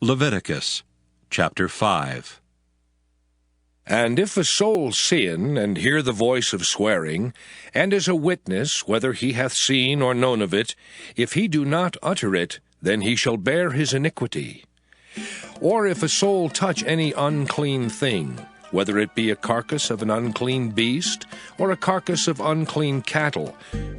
Leviticus chapter 5. And if a soul sin, and hear the voice of swearing, and is a witness, whether he hath seen or known of it, if he do not utter it, then he shall bear his iniquity. Or if a soul touch any unclean thing, whether it be a carcass of an unclean beast, or a carcass of unclean cattle,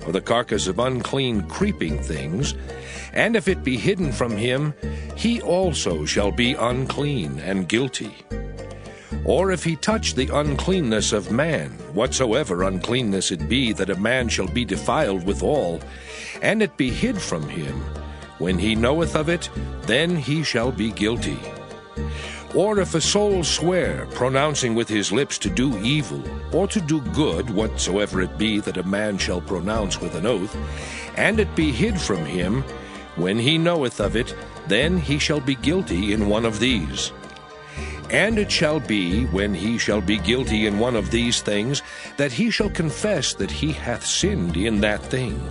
or the carcass of unclean creeping things, and if it be hidden from him, he also shall be unclean and guilty. Or if he touch the uncleanness of man, whatsoever uncleanness it be, that a man shall be defiled withal, and it be hid from him, when he knoweth of it, then he shall be guilty. Or if a soul swear, pronouncing with his lips to do evil, or to do good, whatsoever it be that a man shall pronounce with an oath, and it be hid from him, when he knoweth of it, then he shall be guilty in one of these. And it shall be, when he shall be guilty in one of these things, that he shall confess that he hath sinned in that thing.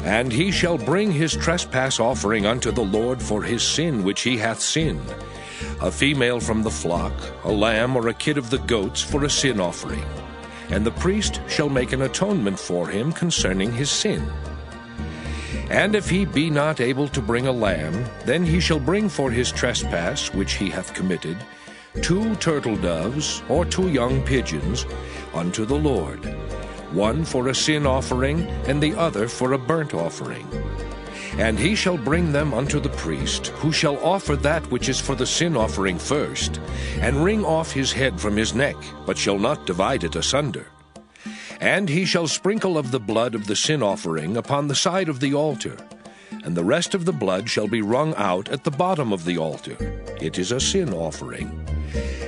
And he shall bring his trespass offering unto the Lord for his sin which he hath sinned, a female from the flock, a lamb or a kid of the goats for a sin offering. And the priest shall make an atonement for him concerning his sin. And if he be not able to bring a lamb, then he shall bring for his trespass which he hath committed 2 turtle doves or 2 young pigeons unto the Lord, one for a sin offering, and the other for a burnt offering. And he shall bring them unto the priest, who shall offer that which is for the sin offering first, and wring off his head from his neck, but shall not divide it asunder. And he shall sprinkle of the blood of the sin offering upon the side of the altar, and the rest of the blood shall be wrung out at the bottom of the altar. It is a sin offering.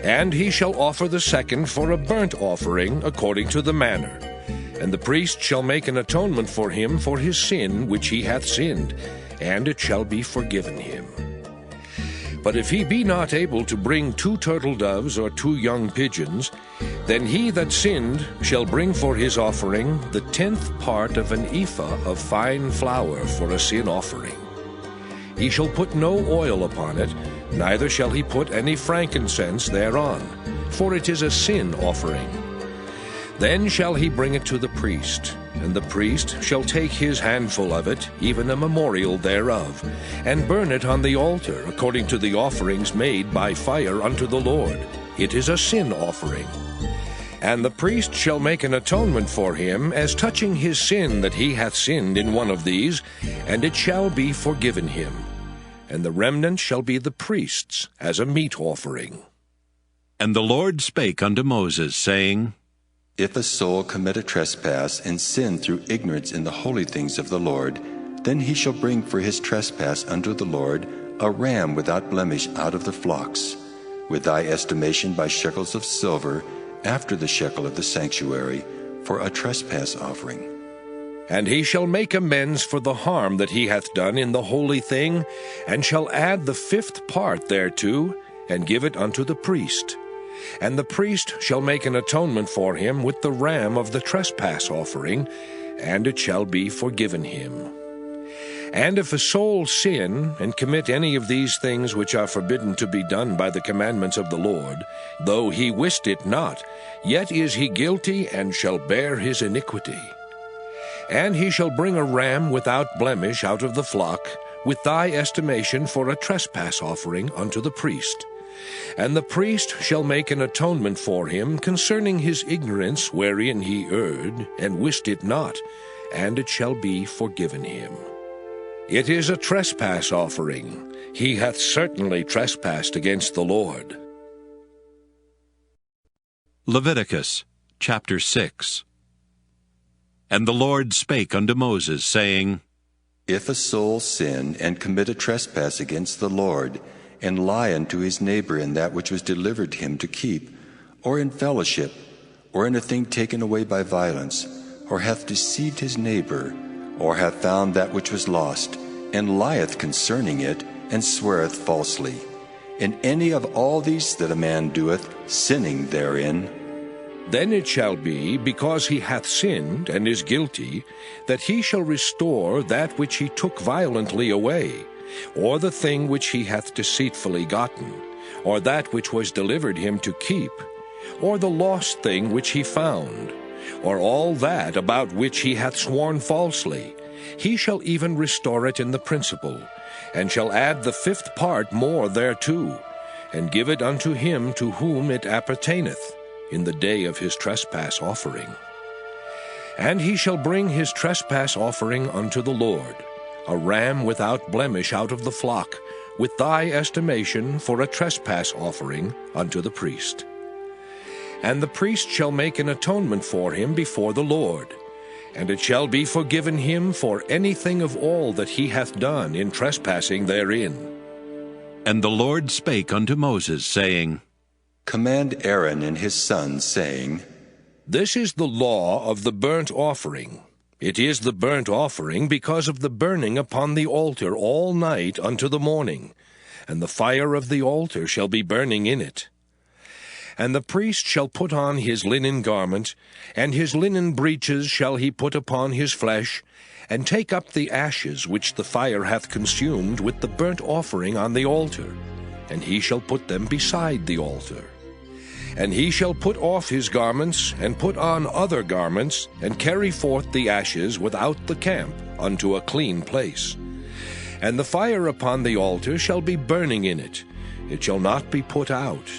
And he shall offer the second for a burnt offering according to the manner. And the priest shall make an atonement for him for his sin which he hath sinned, and it shall be forgiven him. But if he be not able to bring 2 turtle doves or 2 young pigeons, then he that sinned shall bring for his offering the 10th part of an ephah of fine flour for a sin offering. He shall put no oil upon it, neither shall he put any frankincense thereon, for it is a sin offering. Then shall he bring it to the priest, and the priest shall take his handful of it, even a memorial thereof, and burn it on the altar, according to the offerings made by fire unto the Lord. It is a sin offering. And the priest shall make an atonement for him, as touching his sin that he hath sinned in one of these, and it shall be forgiven him. And the remnant shall be the priest's, as a meat offering. And the Lord spake unto Moses, saying, If a soul commit a trespass and sin through ignorance in the holy things of the Lord, then he shall bring for his trespass unto the Lord a ram without blemish out of the flocks, with thy estimation by shekels of silver, after the shekel of the sanctuary, for a trespass offering. And he shall make amends for the harm that he hath done in the holy thing, and shall add the 5th part thereto, and give it unto the priest. And the priest shall make an atonement for him with the ram of the trespass offering, and it shall be forgiven him. And if a soul sin, and commit any of these things which are forbidden to be done by the commandments of the Lord, though he wist it not, yet is he guilty, and shall bear his iniquity. And he shall bring a ram without blemish out of the flock, with thy estimation for a trespass offering unto the priest. And the priest shall make an atonement for him concerning his ignorance wherein he erred, and wist it not, and it shall be forgiven him. It is a trespass offering. He hath certainly trespassed against the Lord. Leviticus chapter 6. And the Lord spake unto Moses, saying, If a soul sin and commit a trespass against the Lord, and lie unto his neighbor in that which was delivered him to keep, or in fellowship, or in a thing taken away by violence, or hath deceived his neighbor, or hath found that which was lost, and lieth concerning it, and sweareth falsely, in any of all these that a man doeth, sinning therein, Then it shall be, because he hath sinned and is guilty, that he shall restore that which he took violently away, or the thing which he hath deceitfully gotten, or that which was delivered him to keep, or the lost thing which he found, or all that about which he hath sworn falsely, he shall even restore it in the principal, and shall add the 5th part more thereto, and give it unto him to whom it appertaineth, in the day of his trespass offering. And he shall bring his trespass offering unto the Lord, a ram without blemish out of the flock, with thy estimation for a trespass offering unto the priest. And the priest shall make an atonement for him before the Lord, and it shall be forgiven him for anything of all that he hath done in trespassing therein. And the Lord spake unto Moses, saying, Command Aaron and his sons, saying, This is the law of the burnt offering. It is the burnt offering because of the burning upon the altar all night unto the morning, and the fire of the altar shall be burning in it. And the priest shall put on his linen garment, and his linen breeches shall he put upon his flesh, and take up the ashes which the fire hath consumed with the burnt offering on the altar, and he shall put them beside the altar. And he shall put off his garments, and put on other garments, and carry forth the ashes without the camp unto a clean place. And the fire upon the altar shall be burning in it, it shall not be put out.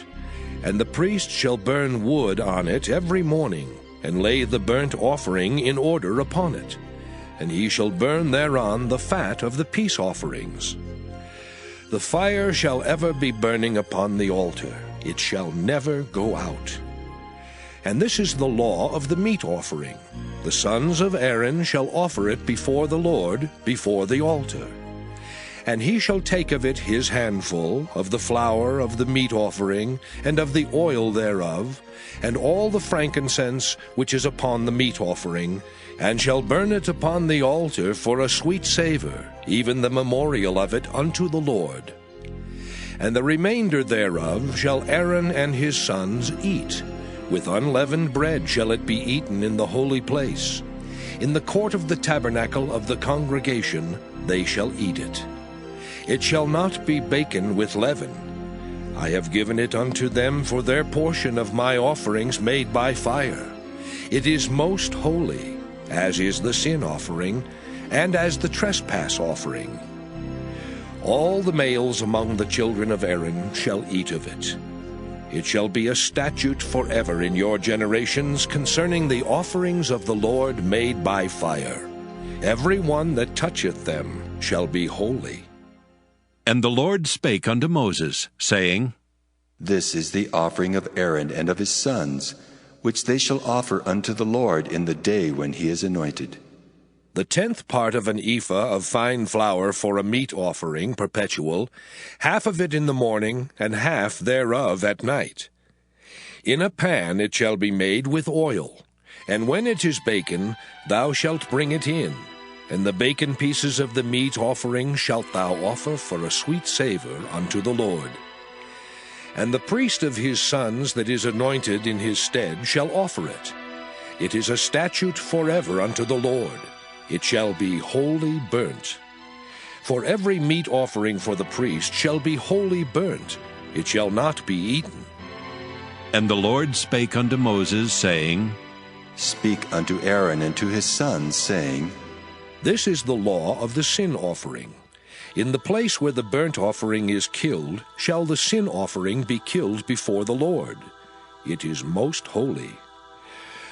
And the priest shall burn wood on it every morning, and lay the burnt offering in order upon it. And he shall burn thereon the fat of the peace offerings. The fire shall ever be burning upon the altar, it shall never go out. And this is the law of the meat offering. The sons of Aaron shall offer it before the Lord, before the altar. And he shall take of it his handful, of the flour of the meat offering, and of the oil thereof, and all the frankincense which is upon the meat offering, and shall burn it upon the altar for a sweet savour, even the memorial of it unto the Lord. And the remainder thereof shall Aaron and his sons eat. With unleavened bread shall it be eaten in the holy place. In the court of the tabernacle of the congregation they shall eat it. It shall not be baken with leaven. I have given it unto them for their portion of my offerings made by fire. It is most holy, as is the sin offering, and as the trespass offering. All the males among the children of Aaron shall eat of it. It shall be a statute forever in your generations concerning the offerings of the Lord made by fire. Every one that toucheth them shall be holy. And the Lord spake unto Moses, saying, This is the offering of Aaron and of his sons, which they shall offer unto the Lord in the day when he is anointed. The 10th part of an ephah of fine flour for a meat offering perpetual, half of it in the morning, and half thereof at night. In a pan it shall be made with oil, and when it is baken, thou shalt bring it in. And the baken pieces of the meat offering shalt thou offer for a sweet savour unto the Lord. And the priest of his sons that is anointed in his stead shall offer it. It is a statute forever unto the Lord. It shall be wholly burnt. For every meat offering for the priest shall be wholly burnt. It shall not be eaten. And the Lord spake unto Moses, saying, Speak unto Aaron and to his sons, saying, This is the law of the sin offering. In the place where the burnt offering is killed, shall the sin offering be killed before the Lord. It is most holy.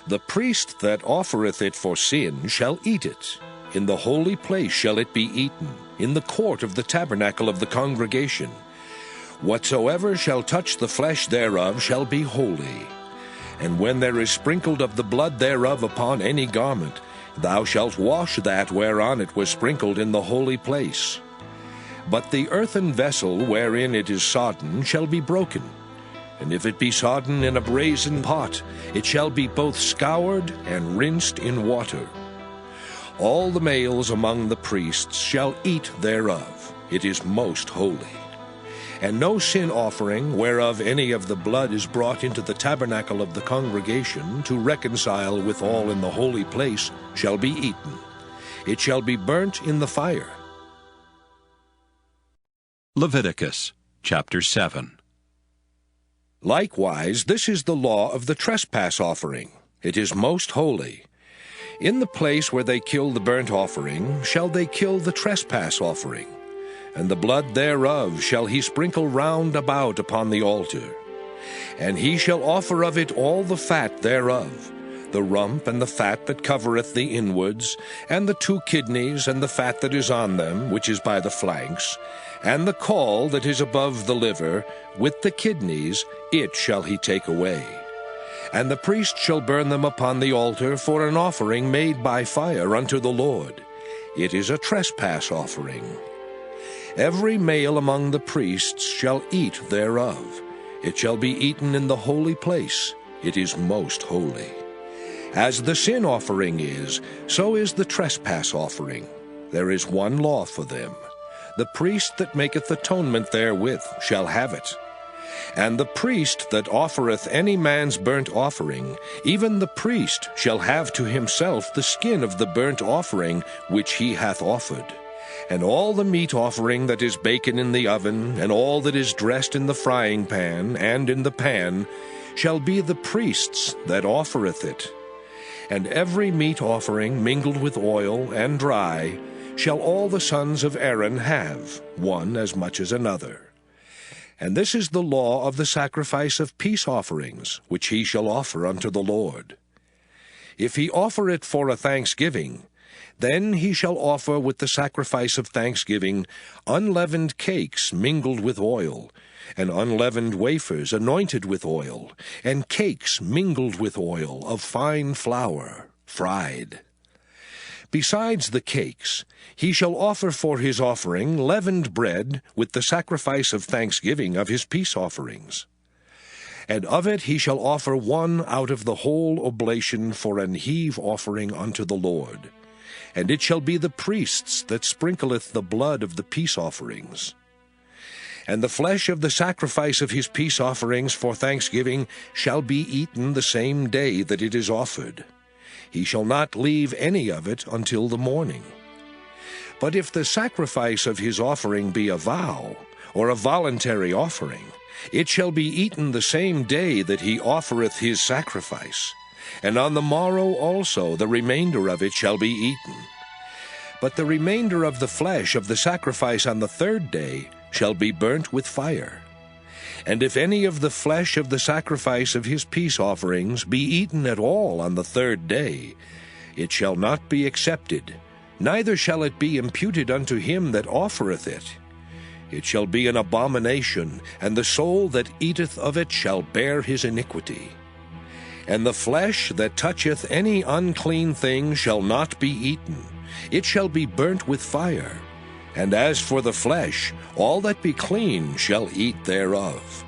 The priest that offereth it for sin shall eat it. In the holy place shall it be eaten, in the court of the tabernacle of the congregation. Whatsoever shall touch the flesh thereof shall be holy. And when there is sprinkled of the blood thereof upon any garment, thou shalt wash that whereon it was sprinkled in the holy place. But the earthen vessel wherein it is sodden shall be broken. And if it be sodden in a brazen pot, it shall be both scoured and rinsed in water. All the males among the priests shall eat thereof. It is most holy. And no sin offering, whereof any of the blood is brought into the tabernacle of the congregation to reconcile with all in the holy place, shall be eaten. It shall be burnt in the fire. Leviticus chapter 7. Likewise, this is the law of the trespass offering. It is most holy. In the place where they kill the burnt offering shall they kill the trespass offering, and the blood thereof shall he sprinkle round about upon the altar. And he shall offer of it all the fat thereof, the rump and the fat that covereth the inwards, and the 2 kidneys and the fat that is on them, which is by the flanks, and the caul that is above the liver, with the kidneys, it shall he take away. And the priest shall burn them upon the altar for an offering made by fire unto the Lord. It is a trespass offering. Every male among the priests shall eat thereof. It shall be eaten in the holy place. It is most holy. As the sin offering is, so is the trespass offering. There is one law for them. The priest that maketh atonement therewith shall have it. And the priest that offereth any man's burnt offering, even the priest shall have to himself the skin of the burnt offering which he hath offered. And all the meat offering that is baken in the oven, and all that is dressed in the frying pan and in the pan, shall be the priest's that offereth it. And every meat offering mingled with oil and dry shall all the sons of Aaron have, one as much as another. And this is the law of the sacrifice of peace offerings, which he shall offer unto the Lord. If he offer it for a thanksgiving, then he shall offer with the sacrifice of thanksgiving unleavened cakes mingled with oil, and unleavened wafers anointed with oil, and cakes mingled with oil of fine flour, fried. Besides the cakes, he shall offer for his offering leavened bread with the sacrifice of thanksgiving of his peace offerings. And of it he shall offer one out of the whole oblation for an heave offering unto the Lord. And it shall be the priest's that sprinkleth the blood of the peace offerings. And the flesh of the sacrifice of his peace offerings for thanksgiving shall be eaten the same day that it is offered. He shall not leave any of it until the morning. But if the sacrifice of his offering be a vow, or a voluntary offering, it shall be eaten the same day that he offereth his sacrifice, and on the morrow also the remainder of it shall be eaten. But the remainder of the flesh of the sacrifice on the 3rd day shall be burnt with fire. And if any of the flesh of the sacrifice of his peace offerings be eaten at all on the 3rd day, it shall not be accepted, neither shall it be imputed unto him that offereth it. It shall be an abomination, and the soul that eateth of it shall bear his iniquity. And the flesh that toucheth any unclean thing shall not be eaten. It shall be burnt with fire. And as for the flesh, all that be clean shall eat thereof.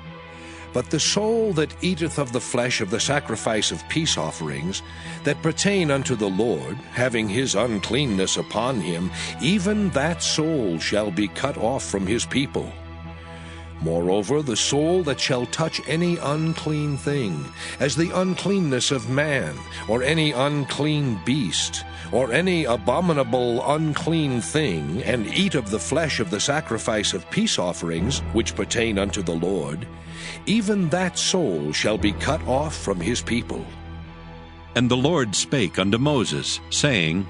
But the soul that eateth of the flesh of the sacrifice of peace offerings, that pertain unto the Lord, having his uncleanness upon him, even that soul shall be cut off from his people. Moreover, the soul that shall touch any unclean thing, as the uncleanness of man, or any unclean beast, or any abominable unclean thing, and eat of the flesh of the sacrifice of peace offerings, which pertain unto the Lord, even that soul shall be cut off from his people. And the Lord spake unto Moses, saying,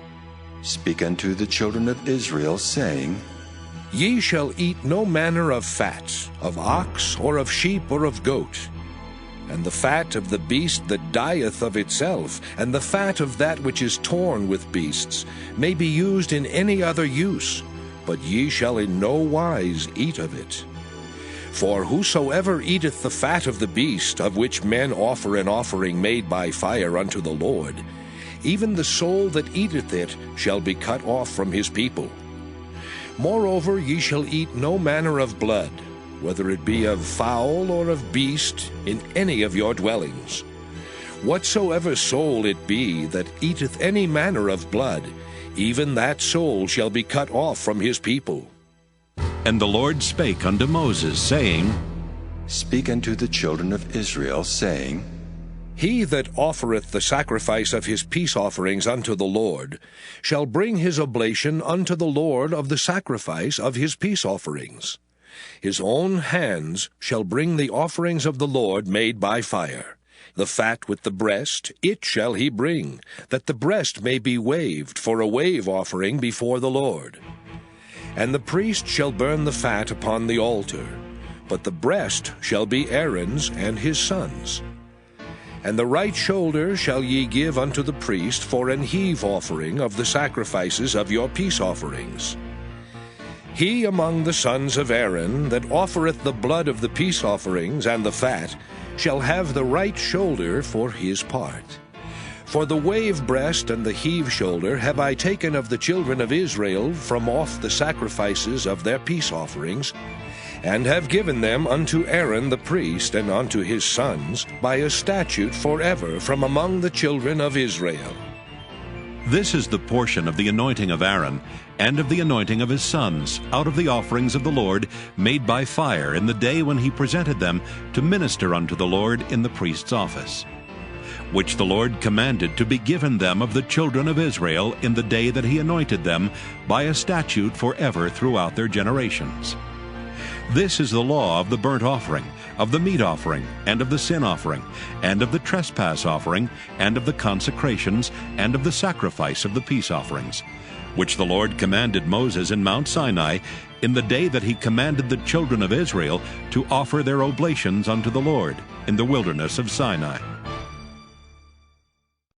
Speak unto the children of Israel, saying, Ye shall eat no manner of fat, of ox, or of sheep, or of goat. And the fat of the beast that dieth of itself, and the fat of that which is torn with beasts, may be used in any other use, but ye shall in no wise eat of it. For whosoever eateth the fat of the beast, of which men offer an offering made by fire unto the Lord, even the soul that eateth it shall be cut off from his people. Moreover, ye shall eat no manner of blood, whether it be of fowl or of beast, in any of your dwellings. Whatsoever soul it be that eateth any manner of blood, even that soul shall be cut off from his people. And the Lord spake unto Moses, saying, Speak unto the children of Israel, saying, He that offereth the sacrifice of his peace offerings unto the Lord shall bring his oblation unto the Lord of the sacrifice of his peace offerings. his own hands shall bring the offerings of the Lord made by fire. The fat with the breast, it shall he bring, that the breast may be waved for a wave offering before the Lord. And the priest shall burn the fat upon the altar, but the breast shall be Aaron's and his sons'. And the right shoulder shall ye give unto the priest for an heave offering of the sacrifices of your peace offerings. He among the sons of Aaron that offereth the blood of the peace offerings and the fat shall have the right shoulder for his part. For the wave breast and the heave shoulder have I taken of the children of Israel from off the sacrifices of their peace offerings, and have given them unto Aaron the priest and unto his sons by a statute forever from among the children of Israel. This is the portion of the anointing of Aaron, and of the anointing of his sons, out of the offerings of the Lord, made by fire in the day when he presented them to minister unto the Lord in the priest's office, which the Lord commanded to be given them of the children of Israel in the day that he anointed them, by a statute forever throughout their generations. This is the law of the burnt offering, of the meat offering, and of the sin offering, and of the trespass offering, and of the consecrations, and of the sacrifice of the peace offerings, which the Lord commanded Moses in Mount Sinai in the day that he commanded the children of Israel to offer their oblations unto the Lord in the wilderness of Sinai.